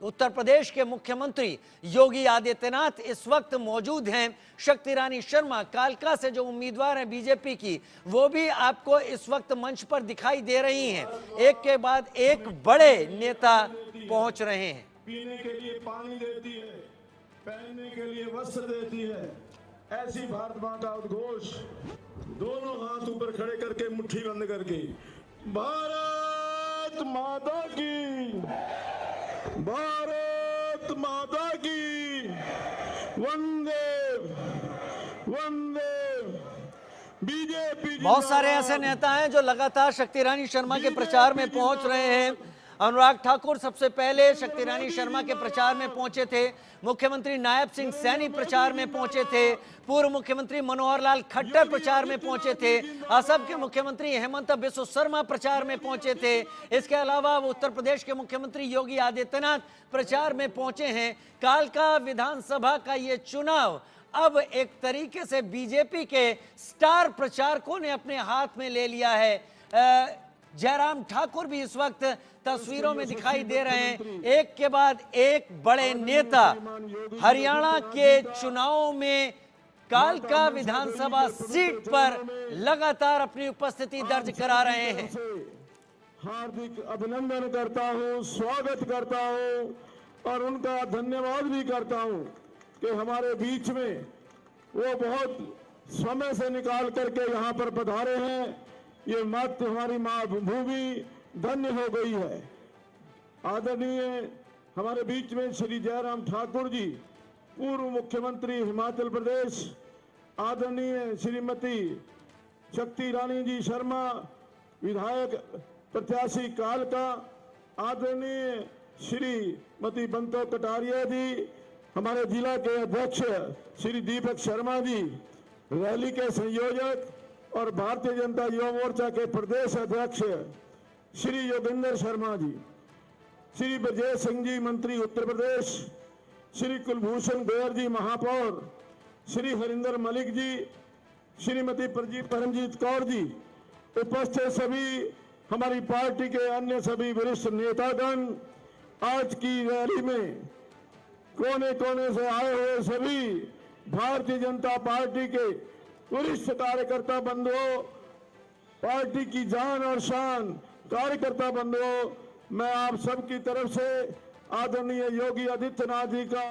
उत्तर प्रदेश के मुख्यमंत्री योगी आदित्यनाथ इस वक्त मौजूद हैं। शक्ति रानी शर्मा कालका से जो उम्मीदवार हैं बीजेपी की, वो भी आपको इस वक्त मंच पर दिखाई दे रही हैं। एक के बाद एक बड़े नेता पहुंच रहे हैं। पीने के लिए पानी देती है, पहनने के लिए वस्त्र देती है। ऐसी भारत माँ का उद्घोष दोनों हाथ ऊपर खड़े करके मुट्ठी बंद करके भारत माता की, भारत माता की, वंदे वंदे। बीजेपी बहुत सारे ऐसे नेता हैं जो लगातार शक्ति रानी शर्मा के प्रचार में पहुंच रहे हैं। अनुराग ठाकुर सबसे पहले शक्ति रानी शर्मा के प्रचार में पहुंचे थे। मुख्यमंत्री नायब सिंह सैनी प्रचार में पहुंचे थे। पूर्व मुख्यमंत्री मनोहर लाल खट्टर प्रचार में पहुंचे थे। असम के मुख्यमंत्री हेमंत बिस्वा शर्मा प्रचार में पहुंचे थे। इसके अलावा उत्तर प्रदेश के मुख्यमंत्री योगी आदित्यनाथ प्रचार में पहुंचे हैं। कालका विधानसभा का ये चुनाव अब एक तरीके से बीजेपी के स्टार प्रचारकों ने अपने हाथ में ले लिया है। जयराम ठाकुर भी इस वक्त तस्वीरों में दिखाई दे रहे हैं। एक के बाद एक बड़े नेता हरियाणा के चुनावों में कालका विधानसभा सीट पर लगातार अपनी उपस्थिति दर्ज करा रहे हैं। हार्दिक अभिनंदन करता हूं, स्वागत करता हूं और उनका धन्यवाद भी करता हूं कि हमारे बीच में वो बहुत समय से निकाल करके यहाँ पर पधारे हैं। ये मत हमारी माँ भूमि धन्य हो गई है। आदरणीय हमारे बीच में श्री जयराम ठाकुर जी, पूर्व मुख्यमंत्री हिमाचल प्रदेश, आदरणीय श्रीमती शक्ति रानी जी शर्मा, विधायक प्रत्याशी कालका, आदरणीय श्रीमती बंतो कटारिया जी, हमारे जिला के अध्यक्ष श्री दीपक शर्मा जी, रैली के संयोजक और भारतीय जनता युवा मोर्चा के प्रदेश अध्यक्ष श्री योगेंद्र शर्मा जी, श्री ब्रजेश सिंह जी मंत्री उत्तर प्रदेश, श्री कुलभूषण बेयर जी महापौर, श्री हरिंदर मलिक जी, श्रीमती परमजीत कौर जी, उपस्थित सभी हमारी पार्टी के अन्य सभी वरिष्ठ नेतागण, आज की रैली में कोने कोने से आए हुए सभी भारतीय जनता पार्टी के वरिष्ठ कार्यकर्ता बंधुओं, पार्टी की जान और शान कार्यकर्ता बंधुओं, मैं आप सबकी तरफ से आदरणीय योगी आदित्यनाथ जी का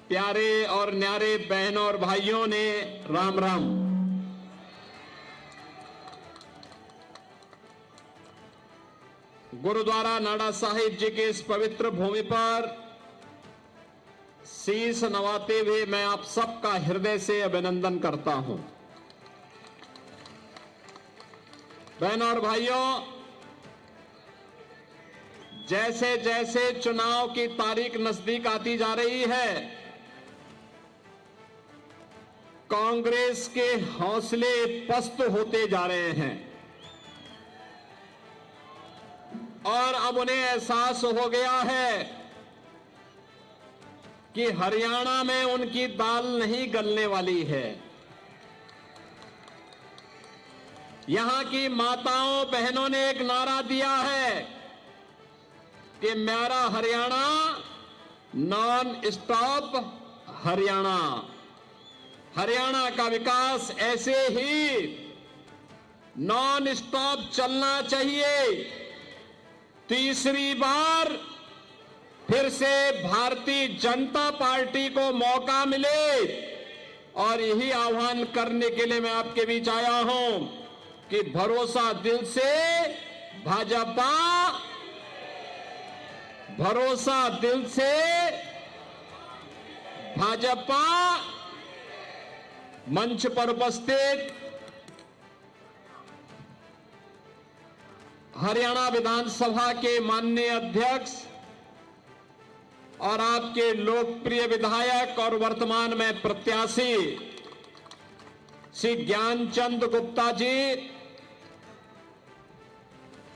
प्यारे और न्यारे बहनों और भाइयों ने राम राम। गुरुद्वारा नाडा साहिब जी के इस पवित्र भूमि पर शीश नवाते हुए मैं आप सबका हृदय से अभिनंदन करता हूं। बहनों और भाइयों, जैसे जैसे चुनाव की तारीख नजदीक आती जा रही है, कांग्रेस के हौसले पस्त होते जा रहे हैं और अब उन्हें एहसास हो गया है कि हरियाणा में उनकी दाल नहीं गलने वाली है। यहां की माताओं बहनों ने एक नारा दिया है कि मेरा हरियाणा नॉन स्टॉप हरियाणा। हरियाणा का विकास ऐसे ही नॉन स्टॉप चलना चाहिए। तीसरी बार फिर से भारतीय जनता पार्टी को मौका मिले और यही आह्वान करने के लिए मैं आपके बीच आया हूं कि भरोसा दिल से भाजपा, भरोसा दिल से भाजपा। मंच पर उपस्थित हरियाणा विधानसभा के माननीय अध्यक्ष और आपके लोकप्रिय विधायक और वर्तमान में प्रत्याशी श्री ज्ञानचंद गुप्ता जी,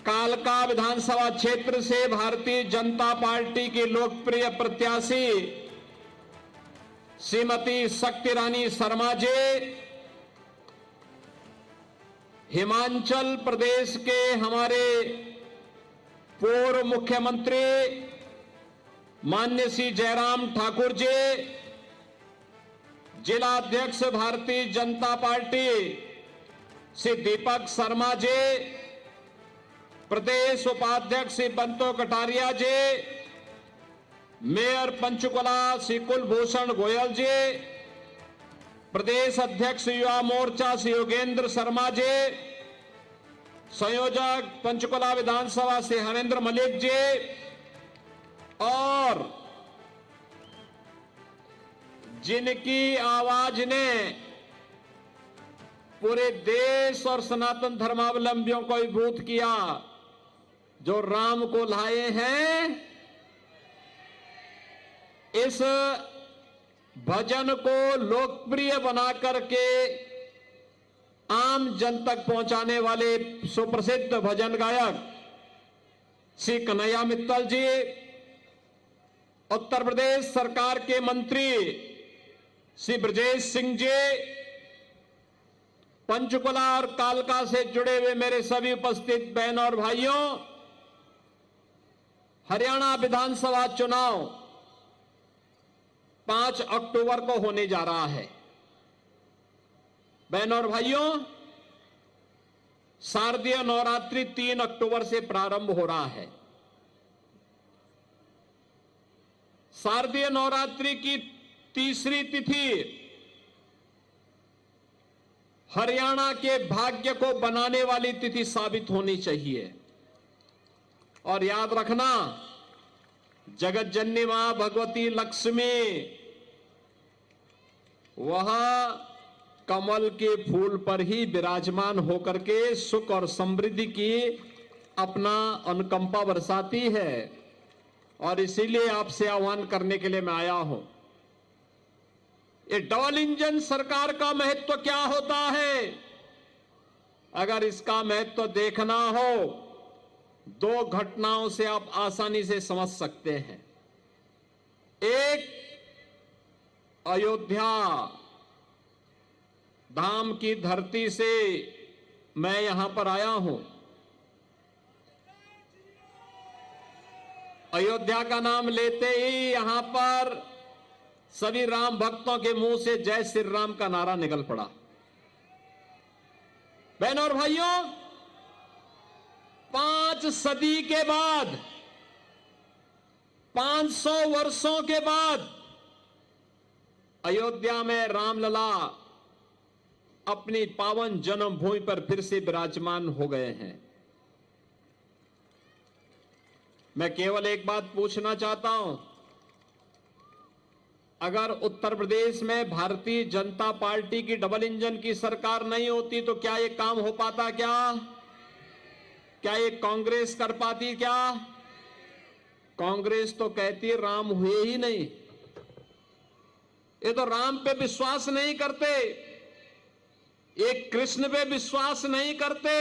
कालका विधानसभा क्षेत्र से भारतीय जनता पार्टी की लोकप्रिय प्रत्याशी श्रीमती शक्ति रानी शर्मा जी, हिमाचल प्रदेश के हमारे पूर्व मुख्यमंत्री माननीय श्री जयराम ठाकुर जी, जिला अध्यक्ष भारतीय जनता पार्टी श्री दीपक शर्मा जी, प्रदेश उपाध्यक्ष श्री बंतो कटारिया जी, मेयर पंचकुला श्री कुलभूषण गोयल जी, प्रदेश अध्यक्ष युवा मोर्चा श्री योगेंद्र शर्मा जी, संयोजक पंचकुला विधानसभा श्री हरेंद्र मलिक जी और जिनकी आवाज ने पूरे देश और सनातन धर्मावलंबियों को विभूत किया, जो राम को लाए हैं, इस भजन को लोकप्रिय बना करके आम जन तक पहुंचाने वाले सुप्रसिद्ध भजन गायक श्री कन्हैया मित्तल जी, उत्तर प्रदेश सरकार के मंत्री श्री ब्रजेश सिंह जी, पंचकुला और कालका से जुड़े हुए मेरे सभी उपस्थित बहन और भाइयों, हरियाणा विधानसभा चुनाव 5 अक्टूबर को होने जा रहा है। बहनों और भाइयों, शारदीय नवरात्रि 3 अक्टूबर से प्रारंभ हो रहा है। शारदीय नवरात्रि की तीसरी तिथि हरियाणा के भाग्य को बनाने वाली तिथि साबित होनी चाहिए। और याद रखना, जगत जननी मां भगवती लक्ष्मी वह कमल के फूल पर ही विराजमान होकर के सुख और समृद्धि की अपना अनुकंपा बरसाती है। और इसीलिए आपसे आह्वान करने के लिए मैं आया हूं। ये डबल इंजन सरकार का महत्व क्या होता है? अगर इसका महत्व देखना हो, 2 घटनाओं से आप आसानी से समझ सकते हैं। एक, अयोध्या धाम की धरती से मैं यहां पर आया हूं। अयोध्या का नाम लेते ही यहां पर सभी राम भक्तों के मुंह से जय श्री राम का नारा निकल पड़ा। बहनों और भाइयों, 5 सदी के बाद, 500 वर्षों के बाद अयोध्या में रामलला अपनी पावन जन्मभूमि पर फिर से विराजमान हो गए हैं। मैं केवल एक बात पूछना चाहता हूं, अगर उत्तर प्रदेश में भारतीय जनता पार्टी की डबल इंजन की सरकार नहीं होती तो क्या ये काम हो पाता? क्या ये कांग्रेस कर पाती? क्या कांग्रेस तो कहती राम हुए ही नहीं, ये तो राम पे विश्वास नहीं करते, एक कृष्ण पे विश्वास नहीं करते।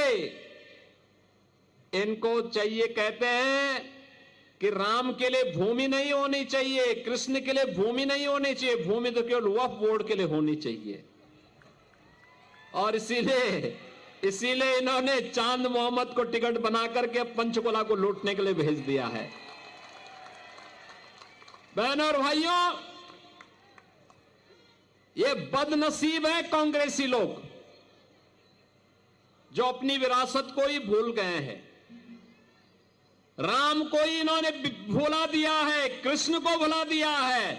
इनको चाहिए, कहते हैं कि राम के लिए भूमि नहीं होनी चाहिए, कृष्ण के लिए भूमि नहीं होनी चाहिए, भूमि तो केवल वक्फ बोर्ड के लिए होनी चाहिए। और इसीलिए इन्होंने चांद मोहम्मद को टिकट बना करके पंचकुला को लूटने के लिए भेज दिया है। बहनों और भाइयों, ये बदनसीब है कांग्रेसी लोग जो अपनी विरासत को ही भूल गए हैं। राम को ही इन्होंने भुला दिया है, कृष्ण को भुला दिया है।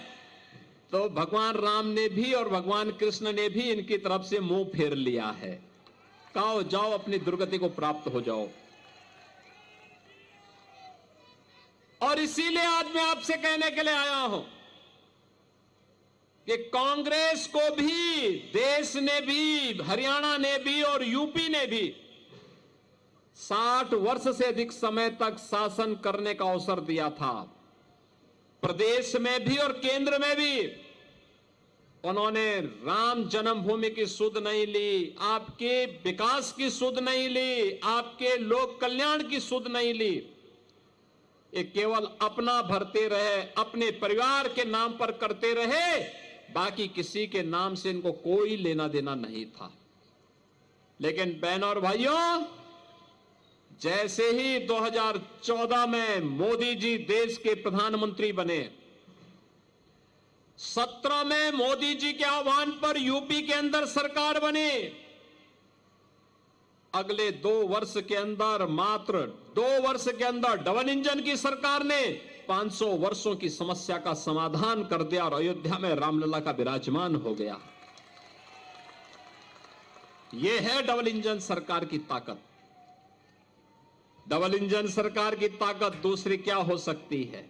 तो भगवान राम ने भी और भगवान कृष्ण ने भी इनकी तरफ से मुंह फेर लिया है। कहो जाओ, अपनी दुर्गति को प्राप्त हो जाओ। और इसीलिए आज मैं आपसे कहने के लिए आया हूं कि कांग्रेस को भी, देश ने भी, हरियाणा ने भी और यूपी ने भी 60 वर्ष से अधिक समय तक शासन करने का अवसर दिया था। प्रदेश में भी और केंद्र में भी उन्होंने राम जन्मभूमि की सुध नहीं ली, आपके विकास की सुध नहीं ली, आपके लोक कल्याण की सुध नहीं ली। ये केवल अपना भरते रहे, अपने परिवार के नाम पर करते रहे, बाकी किसी के नाम से इनको कोई लेना देना नहीं था। लेकिन बहनों और भाइयों, जैसे ही 2014 में मोदी जी देश के प्रधानमंत्री बने, 17 में मोदी जी के आह्वान पर यूपी के अंदर सरकार बनी। अगले 2 वर्ष के अंदर, मात्र 2 वर्ष के अंदर डबल इंजन की सरकार ने 500 वर्षों की समस्या का समाधान कर दिया और अयोध्या में रामलला का विराजमान हो गया। यह है डबल इंजन सरकार की ताकत। डबल इंजन सरकार की ताकत दूसरी क्या हो सकती है?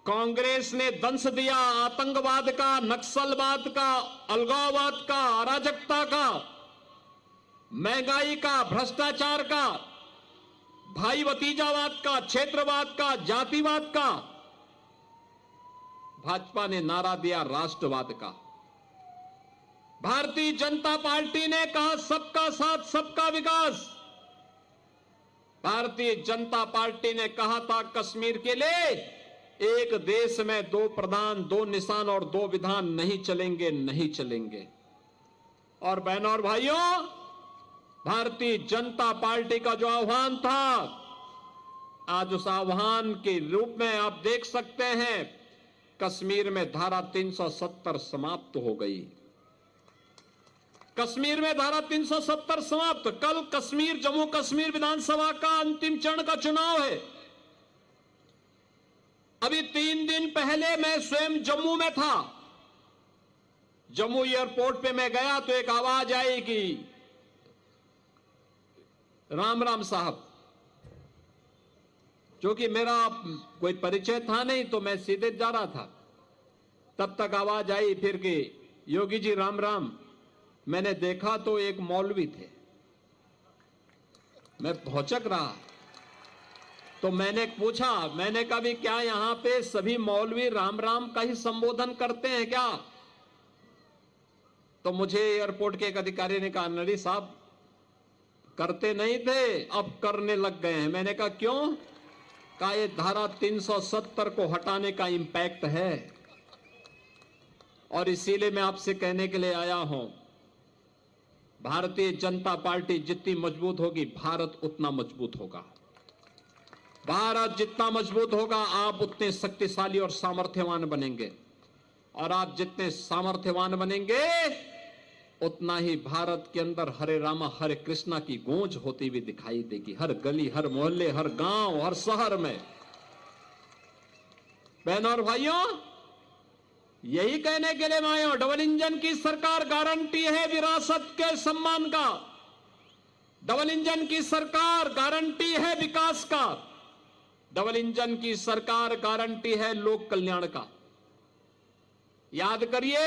कांग्रेस ने दंश दिया आतंकवाद का, नक्सलवाद का, अलगाववाद का, अराजकता का, महंगाई का, भ्रष्टाचार का, भाई भतीजावाद का, क्षेत्रवाद का, जातिवाद का। भाजपा ने नारा दिया राष्ट्रवाद का। भारतीय जनता पार्टी ने कहा सबका साथ सबका विकास। भारतीय जनता पार्टी ने कहा था कश्मीर के लिए एक देश में 2 प्रधान, 2 निशान और 2 विधान नहीं चलेंगे, नहीं चलेंगे। और बहनों और भाइयों, भारतीय जनता पार्टी का जो आह्वान था, आज उस आह्वान के रूप में आप देख सकते हैं कश्मीर में धारा 370 समाप्त हो गई। कश्मीर में धारा 370 समाप्त। कल कश्मीर, जम्मू कश्मीर विधानसभा का अंतिम चरण का चुनाव है। अभी 3 दिन पहले मैं स्वयं जम्मू में था। जम्मू एयरपोर्ट पे मैं गया तो एक आवाज आई कि राम राम साहब, जो कि मेरा कोई परिचय था नहीं तो मैं सीधे जा रहा था। तब तक आवाज आई फिर कि योगी जी राम राम। मैंने देखा तो एक मौलवी थे। मैं भौचक रहा तो मैंने पूछा, मैंने कहा भी क्या यहां पे सभी मौलवी राम राम का ही संबोधन करते हैं क्या? तो मुझे एयरपोर्ट के एक अधिकारी ने कहा नरी साहब करते नहीं थे, अब करने लग गए हैं। मैंने कहा क्यों? कहा ये धारा 370 को हटाने का इंपैक्ट है और इसीलिए मैं आपसे कहने के लिए आया हूं, भारतीय जनता पार्टी जितनी मजबूत होगी भारत उतना मजबूत होगा। भारत जितना मजबूत होगा आप उतने शक्तिशाली और सामर्थ्यवान बनेंगे, और आप जितने सामर्थ्यवान बनेंगे उतना ही भारत के अंदर हरे रामा हरे कृष्णा की गूंज होती हुई दिखाई देगी, हर गली, हर मोहल्ले, हर गांव, हर शहर में। बहनों और भाइयों, यही कहने के लिए मैं आया हूं, डबल इंजन की सरकार गारंटी है विरासत के सम्मान का। डबल इंजन की सरकार गारंटी है विकास का। डबल इंजन की सरकार गारंटी है लोक कल्याण का। याद करिए,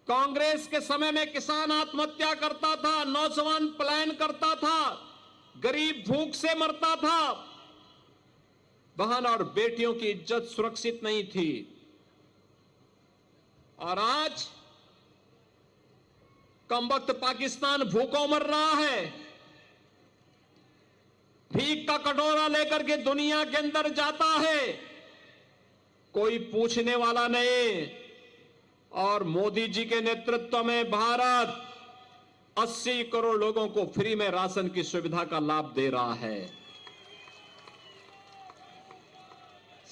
कांग्रेस के समय में किसान आत्महत्या करता था, नौजवान पलायन करता था, गरीब भूख से मरता था, बहन और बेटियों की इज्जत सुरक्षित नहीं थी। और आज कमबख्त पाकिस्तान भूखों मर रहा है, भीख का कटोरा लेकर के दुनिया के अंदर जाता है, कोई पूछने वाला नहीं। और मोदी जी के नेतृत्व में भारत 80 करोड़ लोगों को फ्री में राशन की सुविधा का लाभ दे रहा है।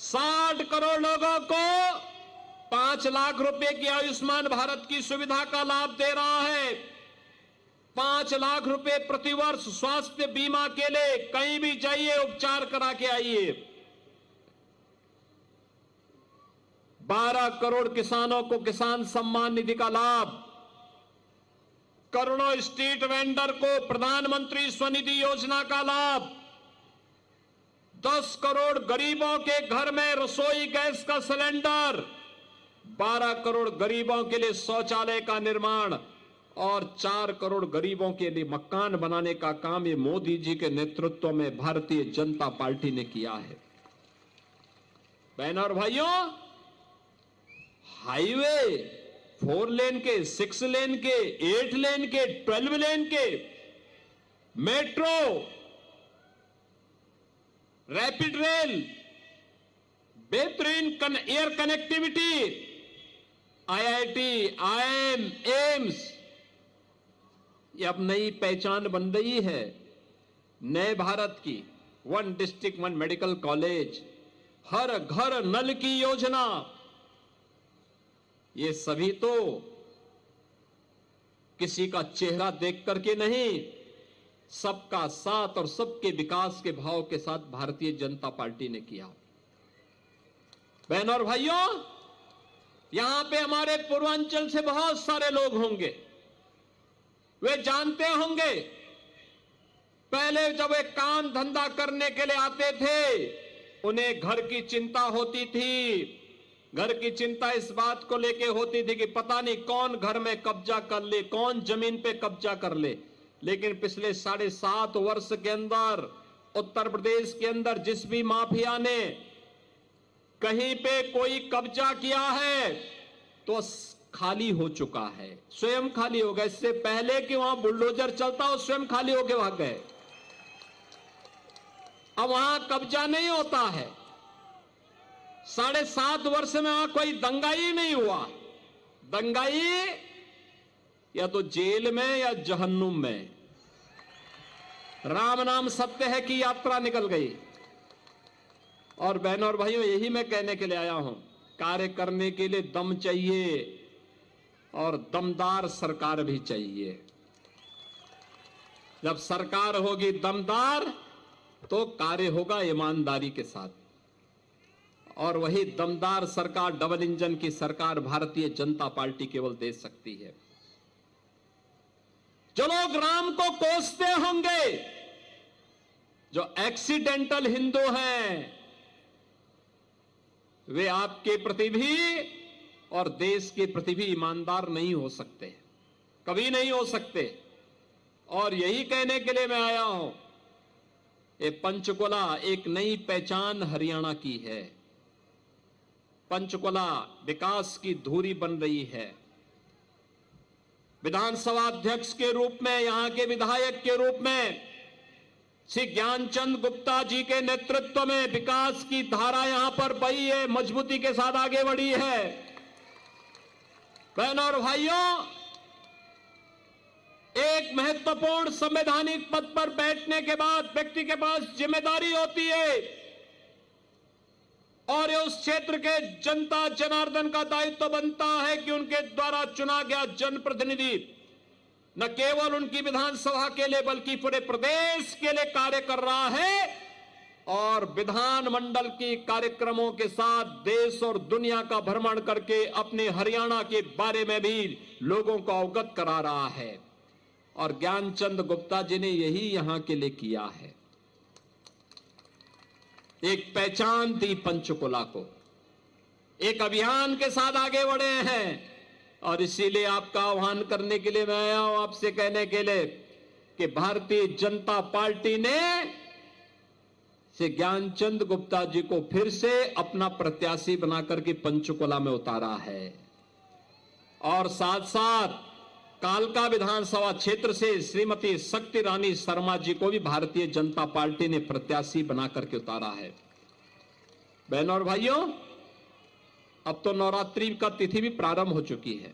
60 करोड़ लोगों को 5 लाख रुपए की आयुष्मान भारत की सुविधा का लाभ दे रहा है। 5 लाख रुपए प्रतिवर्ष स्वास्थ्य बीमा के लिए, कहीं भी जाइए उपचार करा के आइए। 12 करोड़ किसानों को किसान सम्मान निधि का लाभ, करोड़ों स्ट्रीट वेंडर को प्रधानमंत्री स्वनिधि योजना का लाभ, 10 करोड़ गरीबों के घर में रसोई गैस का सिलेंडर, 12 करोड़ गरीबों के लिए शौचालय का निर्माण और 4 करोड़ गरीबों के लिए मकान बनाने का काम ये मोदी जी के नेतृत्व में भारतीय जनता पार्टी ने किया है। बहनों और भाइयों, हाईवे 4 लेन के, 6 लेन के, 8 लेन के, 12 लेन के, मेट्रो, रैपिड रेल, बेहतरीन air connectivity, IIT, IIM, AIIMS, ये अब नई पहचान बन रही है। नए भारत की, one district one medical college, हर घर नल की योजना, ये सभी तो किसी का चेहरा देख करके नहीं, सबका साथ और सबके विकास के भाव के साथ भारतीय जनता पार्टी ने किया। बहनों और भाइयों, यहां पे हमारे पूर्वांचल से बहुत सारे लोग होंगे, वे जानते होंगे पहले जब वे काम धंधा करने के लिए आते थे, उन्हें घर की चिंता होती थी। घर की चिंता इस बात को लेके होती थी कि पता नहीं कौन घर में कब्जा कर ले, कौन जमीन पे कब्जा कर ले। लेकिन पिछले 7.5 वर्ष के अंदर उत्तर प्रदेश के अंदर जिस भी माफिया ने कहीं पे कोई कब्जा किया है तो खाली हो चुका है, स्वयं खाली हो गया। इससे पहले कि वहां बुलडोजर चलता हो, स्वयं खाली होके भाग गए। अब वहां कब्जा नहीं होता है। 7.5 वर्ष में वहां कोई दंगाई नहीं हुआ। दंगाई या तो जेल में या जहन्नुम में। राम नाम सत्य है की यात्रा निकल गई। और बहनों और भाइयों, यही मैं कहने के लिए आया हूं, कार्य करने के लिए दम चाहिए और दमदार सरकार भी चाहिए। जब सरकार होगी दमदार तो कार्य होगा ईमानदारी के साथ, और वही दमदार सरकार, डबल इंजन की सरकार भारतीय जनता पार्टी केवल दे सकती है। जो लोग राम को कोसते होंगे, जो एक्सीडेंटल हिंदू हैं, वे आपके प्रति भी और देश के प्रति भी ईमानदार नहीं हो सकते, कभी नहीं हो सकते। और यही कहने के लिए मैं आया हूं, ये पंचकुला एक नई पहचान हरियाणा की है। पंचकुला विकास की धुरी बन रही है। विधानसभा अध्यक्ष के रूप में, यहां के विधायक के रूप में श्री ज्ञानचंद गुप्ता जी के नेतृत्व में विकास की धारा यहां पर बही है, मजबूती के साथ आगे बढ़ी है। बहनों और भाइयों, एक महत्वपूर्ण संवैधानिक पद पर बैठने के बाद व्यक्ति के पास जिम्मेदारी होती है, और ये उस क्षेत्र के जनता जनार्दन का दायित्व बनता है कि उनके द्वारा चुना गया जनप्रतिनिधि न केवल उनकी विधानसभा के लिए बल्कि पूरे प्रदेश के लिए कार्य कर रहा है, और विधानमंडल की कार्यक्रमों के साथ देश और दुनिया का भ्रमण करके अपने हरियाणा के बारे में भी लोगों को अवगत करा रहा है। और ज्ञानचंद गुप्ता जी ने यही यहां के लिए किया है, एक पहचान दी पंचकुला को, एक अभियान के साथ आगे बढ़े हैं। और इसीलिए आपका आह्वान करने के लिए मैं आया हूं, आपसे कहने के लिए कि भारतीय जनता पार्टी ने श्री ज्ञानचंद गुप्ता जी को फिर से अपना प्रत्याशी बनाकर के पंचकुला में उतारा है। और साथ साथ कालका विधानसभा क्षेत्र से श्रीमती शक्ति रानी शर्मा जी को भी भारतीय जनता पार्टी ने प्रत्याशी बनाकर के उतारा है। बहनों और भाइयों, अब तो नवरात्रि का तिथि भी प्रारंभ हो चुकी है।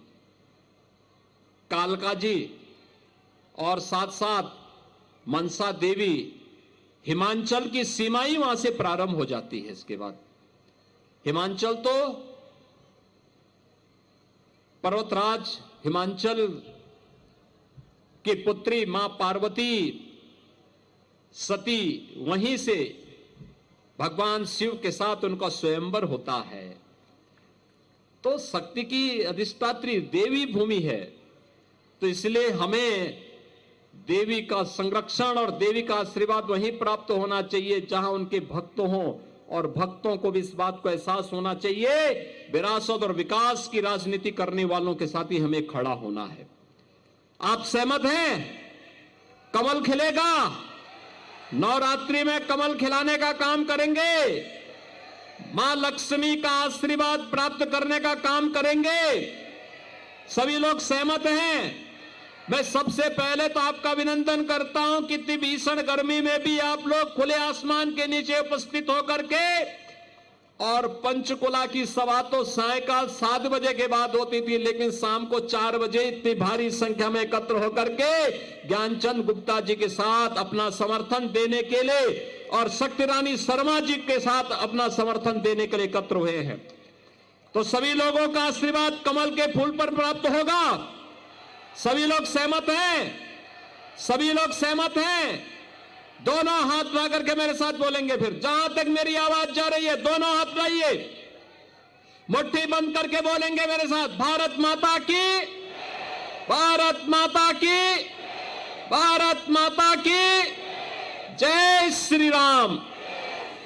कालका जी और साथ साथ मनसा देवी, हिमाचल की सीमाएं वहां से प्रारंभ हो जाती है। इसके बाद हिमाचल तो पर्वतराज हिमाचल की पुत्री मां पार्वती सती, वहीं से भगवान शिव के साथ उनका स्वयंवर होता है। तो शक्ति की अधिष्ठात्री देवी भूमि है, तो इसलिए हमें देवी का संरक्षण और देवी का आशीर्वाद वहीं प्राप्त होना चाहिए जहां उनके भक्त हों, और भक्तों को भी इस बात को एहसास होना चाहिए विरासत और विकास की राजनीति करने वालों के साथ ही हमें खड़ा होना है। आप सहमत हैं? कमल खिलेगा, नवरात्रि में कमल खिलाने का काम करेंगे, मां लक्ष्मी का आशीर्वाद प्राप्त करने का काम करेंगे। सभी लोग सहमत हैं? मैं सबसे पहले तो आपका अभिनंदन करता हूं कि इतनी भीषण गर्मी में भी आप लोग खुले आसमान के नीचे उपस्थित होकर के और पंचकुला की सभा तो सायकाल 7 बजे के बाद होती थी, लेकिन शाम को 4 बजे इतनी भारी संख्या में एकत्र होकर के ज्ञानचंद गुप्ता जी के साथ अपना समर्थन देने के लिए और शक्ति रानी शर्मा जी के साथ अपना समर्थन देने के लिए एकत्र हुए हैं। तो सभी लोगों का आशीर्वाद कमल के फूल पर प्राप्त होगा। सभी लोग सहमत हैं? सभी लोग सहमत हैं? दोनों हाथ उठा करके मेरे साथ बोलेंगे। फिर जहां तक मेरी आवाज जा रही है दोनों हाथ लाइए, मुट्ठी बंद करके बोलेंगे मेरे साथ, भारत माता की, भारत माता की, भारत माता की जय श्री राम।